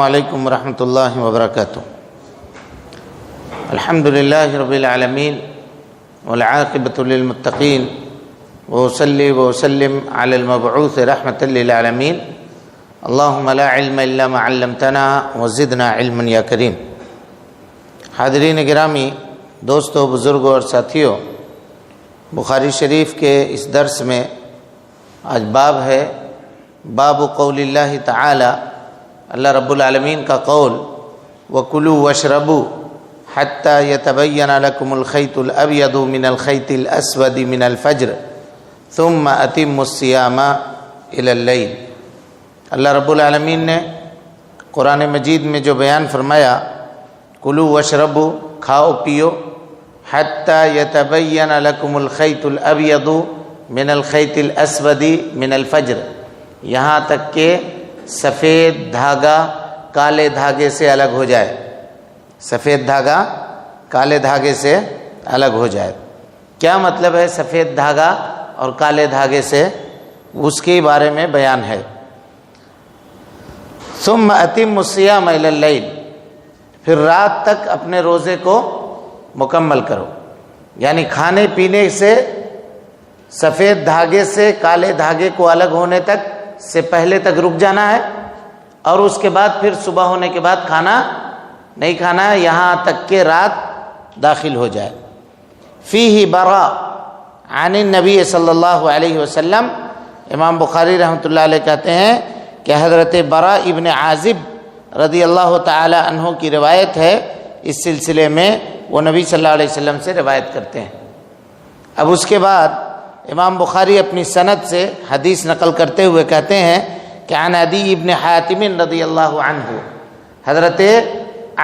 علیکم ورحمۃ اللہ وبرکاتہ۔ الحمد للہ رب العالمین والعاقبۃ للمتقین وصلی وسلم علی المبعوث رحمۃ للعالمین۔ اللہم لا علم الا ما علمتنا وزدنا علما یا کریم۔ حاضرین گرامی، دوستو، بزرگوں اور ساتھیوں، بخاری شریف کے اس درس میں آج باب ہے، باب قول اللہ تعالی، اللہ رب العالمین کا قول، وَكُلُوا وَاشْرَبُوا حَتَّى يَتَبَيَّنَ لَكُمُ الْخَيْطُ الْأَبْيَضُ مِنَ الْخَيْطِ الْأَسْوَدِ مِنَ الْفَجْرِ ثُمَّ أَتِمُّوا الصِّيَامَ إِلَى اللَّيْلِ۔ اللہ رب العالمین نے قرآن مجید میں جو بیان فرمایا، کلوا واشربوا، کھاؤ پیو، حَتَّى يَتَبَيَّنَ لَكُمُ الْخَيْطُ الْأَبْيَضُ مِنَ الْخَيْطِ الْأَسْوَدِ مِنَ الْفَجْرِ، یہاں تک کہ سفید دھاگا کالے دھاگے سے الگ ہو جائے، سفید دھاگا کالے دھاگے سے الگ ہو جائے۔ کیا مطلب ہے سفید دھاگا اور کالے دھاگے سے؟ اس کے بارے میں بیان ہے۔ ثم اتم الصیام الی اللیل، پھر رات تک اپنے روزے کو مکمل کرو، یعنی کھانے پینے سے سفید دھاگے سے کالے دھاگے کو الگ ہونے تک سے پہلے تک رک جانا ہے، اور اس کے بعد پھر صبح ہونے کے بعد کھانا نہیں کھانا ہے، یہاں تک کہ رات داخل ہو جائے۔ فیہ براء عن النبی صلی اللہ علیہ وسلم، امام بخاری رحمۃ اللہ علیہ کہتے ہیں کہ حضرت براء ابن عازب رضی اللہ تعالی عنہ کی روایت ہے، اس سلسلے میں وہ نبی صلی اللہ علیہ وسلم سے روایت کرتے ہیں۔ اب اس کے بعد امام بخاری اپنی سند سے حدیث نقل کرتے ہوئے کہتے ہیں کہ عن عدی ابن حاتم رضی اللہ عنہ، حضرت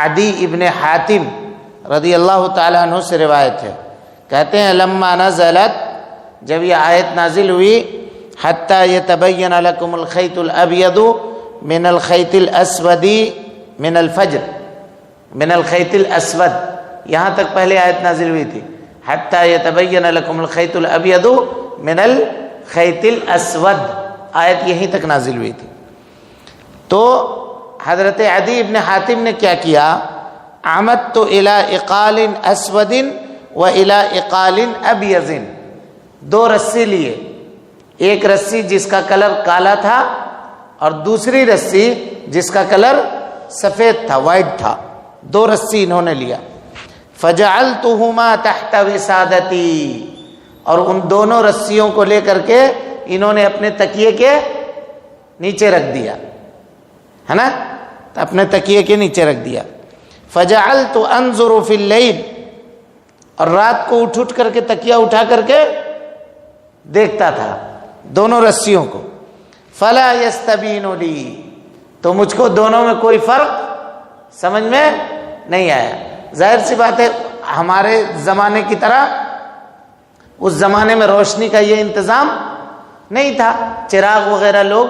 عدی ابن حاتم رضی اللہ تعالی عنہ سے روایت ہے، کہتے ہیں لما نزلت، جب یہ آیت نازل ہوئی، حتی یتبین لکم الخیط الابیض من الخیط الاسود من الفجر، من الخیط الاسود، یہاں تک پہلے آیت نازل ہوئی تھی، حتی یتبین لکم الخیط الابیض من الخیط الاسود، آیت یہیں تک نازل ہوئی تھی۔ تو حضرت عدی ابن حاتم نے کیا کیا، عمدت الی اقال اسود و الی اقال ابیض، دو رسی لیے، ایک رسی جس کا کلر کالا تھا اور دوسری رسی جس کا کلر سفید تھا، وائٹ تھا، دو رسی انہوں نے لیا۔ فجعلتهما تحت وسادتی، اور ان دونوں رسیوں کو لے کر کے انہوں نے اپنے تکیے کے نیچے رکھ دیا، ہے نا، اپنے تکیے کے نیچے رکھ دیا۔ فجعلت انظر فی اللیل، اور رات کو اٹھ کر کے تکیہ اٹھا کر کے دیکھتا تھا دونوں رسیوں کو۔ فلا یستبین لی، تو مجھ کو دونوں میں کوئی فرق سمجھ میں نہیں آیا۔ ظاہر سی بات ہے، ہمارے زمانے کی طرح اس زمانے میں روشنی کا یہ انتظام نہیں تھا، چراغ وغیرہ لوگ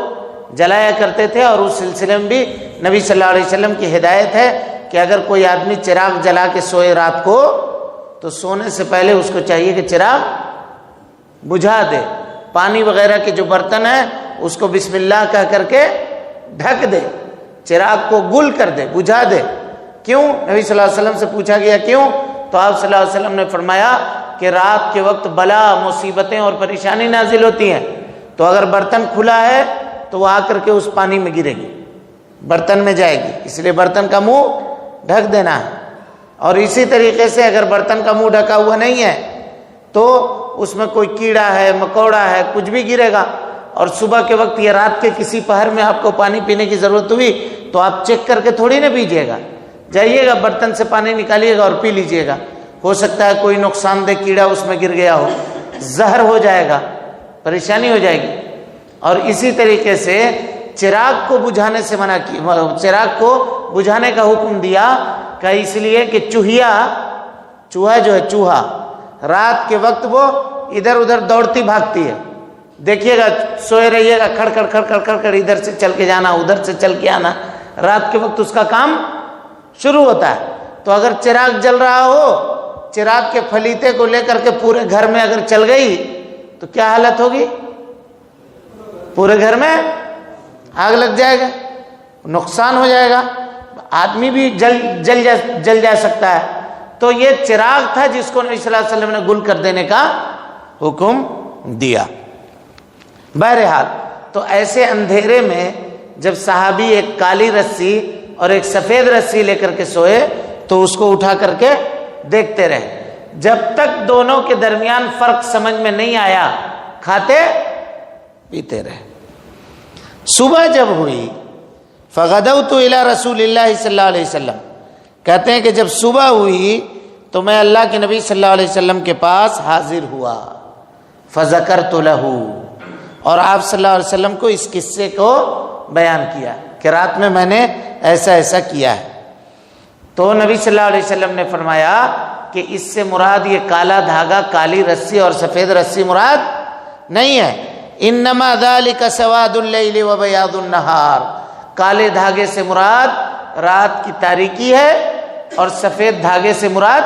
جلایا کرتے تھے، اور اس سلسلے میں بھی نبی صلی اللہ علیہ وسلم کی ہدایت ہے کہ اگر کوئی آدمی چراغ جلا کے سوئے رات کو، تو سونے سے پہلے اس کو چاہیے کہ چراغ بجھا دے، پانی وغیرہ کے جو برتن ہیں اس کو بسم اللہ کہہ کر کے ڈھک دے، چراغ کو گل کر دے، بجھا دے۔ کیوں؟ نبی صلی اللہ علیہ وسلم سے پوچھا گیا کیوں، تو آپ صلی اللہ علیہ وسلم نے فرمایا کہ رات کے وقت بلا، مصیبتیں اور پریشانی نازل ہوتی ہیں، تو اگر برتن کھلا ہے تو وہ آ کر کے اس پانی میں گرے گی، برتن میں جائے گی، اس لیے برتن کا منہ ڈھک دینا ہے۔ اور اسی طریقے سے اگر برتن کا منہ ڈھکا ہوا نہیں ہے تو اس میں کوئی کیڑا ہے، مکوڑا ہے، کچھ بھی گرے گا، اور صبح کے وقت یا رات کے کسی پہر میں آپ کو پانی پینے کی ضرورت ہوئی تو آپ چیک کر کے تھوڑی نہ پیجیے گا، جائیے گا برتن سے پانی نکالیے گا اور پی لیجیے گا، ہو سکتا ہے کوئی نقصان دہ کیڑا اس میں گر گیا ہو، زہر ہو جائے گا، پریشانی ہو جائے گی۔ اور اسی طریقے سے چراغ کو بجھانے سے منع کیا، چراغ کو بجھانے کا حکم دیا کہ اس لیے کہ چوہا جو ہے، چوہا رات کے وقت وہ ادھر ادھر دوڑتی بھاگتی ہے، دیکھیے گا، سوئے رہیے گا، کھڑ کھڑ کھڑ کھڑ کھڑ کھڑ ادھر سے چل کے جانا، ادھر سے چل کے آنا، رات کے وقت اس کا کام شروع ہوتا ہے۔ تو اگر چراغ جل رہا ہو، چراغ کے فلیتے کو لے کر کے پورے گھر میں اگر چل گئی تو کیا حالت ہوگی؟ پورے گھر میں آگ لگ جائے گا، نقصان ہو جائے گا، آدمی بھی جل جا سکتا ہے۔ تو یہ چراغ تھا جس کو نبی صلی اللہ علیہ وسلم نے گل کر دینے کا حکم دیا۔ بہرحال تو ایسے اندھیرے میں جب صحابی ایک کالی رسی اور ایک سفید رسی لے کر کے سوئے تو اس کو اٹھا کر کے دیکھتے رہے، جب تک دونوں کے درمیان فرق سمجھ میں نہیں آیا کھاتے پیتے رہے۔ صبح جب ہوئی فغدوت الی رسول اللہ صلی اللہ علیہ وسلم، کہتے ہیں کہ جب صبح ہوئی تو میں اللہ کے نبی صلی اللہ علیہ وسلم کے پاس حاضر ہوا، فذکرت لہ، اور آپ صلی اللہ علیہ وسلم کو اس قصے کو بیان کیا کہ رات میں میں نے ایسا ایسا کیا ہے۔ تو نبی صلی اللہ علیہ وسلم نے فرمایا کہ اس سے مراد یہ کالا دھاگا، کالی رسی اور سفید رسی مراد نہیں ہے، انما ذالک سواد اللیل و بیاض النہار، کالے دھاگے سے مراد رات کی تاریکی ہے اور سفید دھاگے سے مراد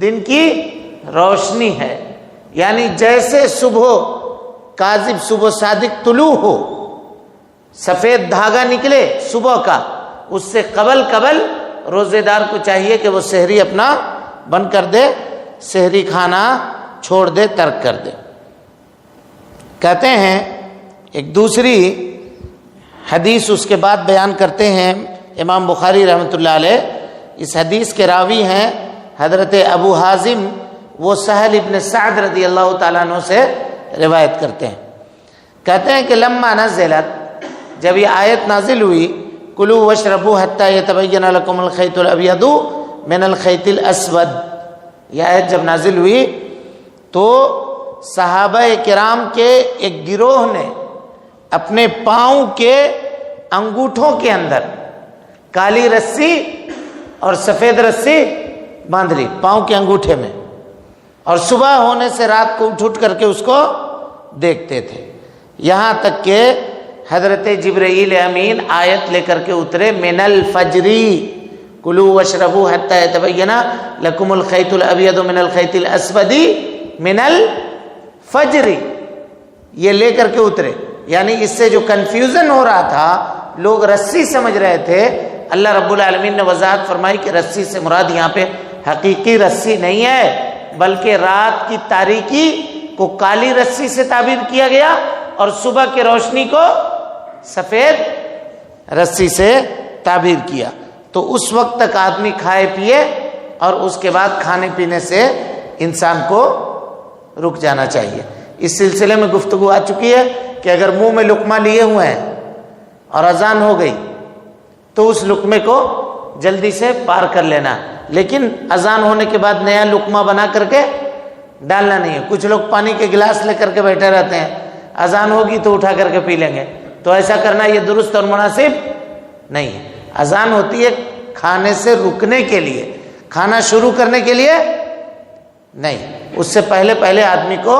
دن کی روشنی ہے۔ یعنی جیسے صبح کاذب، صبح صادق طلوع ہو، سفید دھاگا نکلے صبح کا، اس سے قبل روزے دار کو چاہیے کہ وہ سحری اپنا بند کر دے، سحری کھانا چھوڑ دے، ترک کر دے۔ کہتے ہیں ایک دوسری حدیث اس کے بعد بیان کرتے ہیں امام بخاری رحمۃ اللہ علیہ، اس حدیث کے راوی ہیں حضرت ابو حازم، وہ سہل ابن سعد رضی اللہ تعالیٰ عنہ سے روایت کرتے ہیں۔ کہتے ہیں کہ لما نزلت، جب یہ آیت نازل ہوئی، کلوا واشربوا حتی یتبین لکم الخیط الابیض من الخیط الاسود، یہ آیت جب نازل ہوئی تو صحابہ کرام کے ایک گروہ نے اپنے پاؤں کے انگوٹھوں کے اندر کالی رسی اور سفید رسی باندھ لی پاؤں کے انگوٹھے میں، اور صبح ہونے سے رات کو اٹھ کر کے اس کو دیکھتے تھے، یہاں تک کہ حضرت جبرائیل امین آیت لے کر کے اترے، من الفجری کلوا واشربوا حتی یتبین لکم الخیط الابیض من الخیط الاسود من الفجر، یہ لے کر کے اترے۔ یعنی اس سے جو کنفیوژن ہو رہا تھا، لوگ رسی سمجھ رہے تھے، اللہ رب العالمین نے وضاحت فرمائی کہ رسی سے مراد یہاں پہ حقیقی رسی نہیں ہے، بلکہ رات کی تاریکی کو کالی رسی سے تعبیر کیا گیا اور صبح کی روشنی کو سفید رسی سے تعبیر کیا۔ تو اس وقت تک آدمی کھائے پیے اور اس کے بعد کھانے پینے سے انسان کو رک جانا چاہیے۔ اس سلسلے میں گفتگو آ چکی ہے کہ اگر منہ میں لقمہ لیے ہوئے ہیں اور اذان ہو گئی تو اس لقمے کو جلدی سے پار کر لینا، لیکن اذان ہونے کے بعد نیا لقمہ بنا کر کے ڈالنا نہیں ہے۔ کچھ لوگ پانی کے گلاس لے کر کے بیٹھے رہتے ہیں، اذان ہوگی تو اٹھا کر کے پی لیں گے، تو ایسا کرنا یہ درست اور مناسب نہیں ہے۔ اذان ہوتی ہے کھانے سے رکنے کے لیے، کھانا شروع کرنے کے لیے نہیں، اس سے پہلے آدمی کو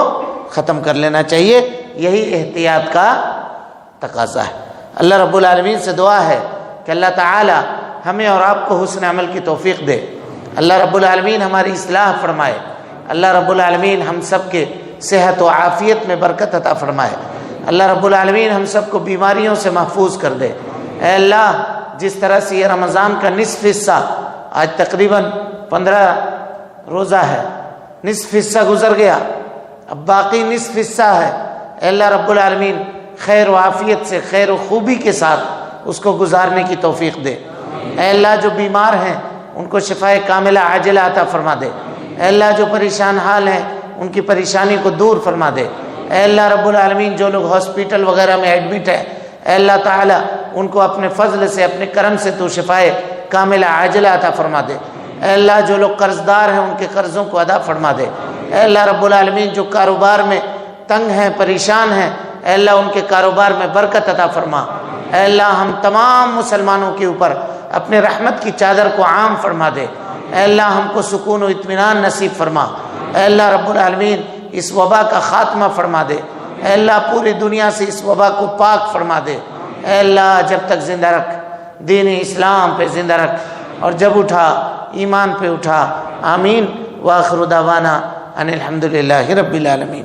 ختم کر لینا چاہیے، یہی احتیاط کا تقاضا ہے۔ اللہ رب العالمین سے دعا ہے کہ اللہ تعالی ہمیں اور آپ کو حسن عمل کی توفیق دے، اللہ رب العالمین ہماری اصلاح فرمائے، اللہ رب العالمین ہم سب کے صحت و عافیت میں برکت عطا فرمائے، اللہ رب العالمین ہم سب کو بیماریوں سے محفوظ کر دے۔ اے اللہ، جس طرح سے یہ رمضان کا نصف حصہ، آج تقریباً 15 روزہ ہے، نصف حصہ گزر گیا، اب باقی نصف حصہ ہے، اے اللہ رب العالمین خیر و عافیت سے، خیر و خوبی کے ساتھ اس کو گزارنے کی توفیق دے۔ اے اللہ، جو بیمار ہیں ان کو شفائے کاملہ عاجلہ عطا فرما دے، اے اللہ جو پریشان حال ہیں ان کی پریشانی کو دور فرما دے، اے اللہ رب العالمین جو لوگ ہاسپٹل وغیرہ میں ایڈمٹ ہیں، اے اللہ تعالی ان کو اپنے فضل سے، اپنے کرم سے تو شفائے کاملہ عاجلہ عطا فرما دے، اے اللہ جو لوگ قرض دار ہیں ان کے قرضوں کو ادا فرما دے، اے اللہ رب العالمین جو کاروبار میں تنگ ہیں، پریشان ہیں، اے اللہ ان کے کاروبار میں برکت عطا فرما، اے اللہ ہم تمام مسلمانوں کے اوپر اپنے رحمت کی چادر کو عام فرما دے، اے اللہ ہم کو سکون و اطمینان نصیب فرما، اے اللہ رب العالمین اس وبا کا خاتمہ فرما دے، اے اللہ پوری دنیا سے اس وبا کو پاک فرما دے، اے اللہ جب تک زندہ رکھ، دین اسلام پہ زندہ رکھ، اور جب اٹھا ایمان پہ اٹھا، آمین۔ وآخر دعوانا ان الحمدللہ رب العالمین۔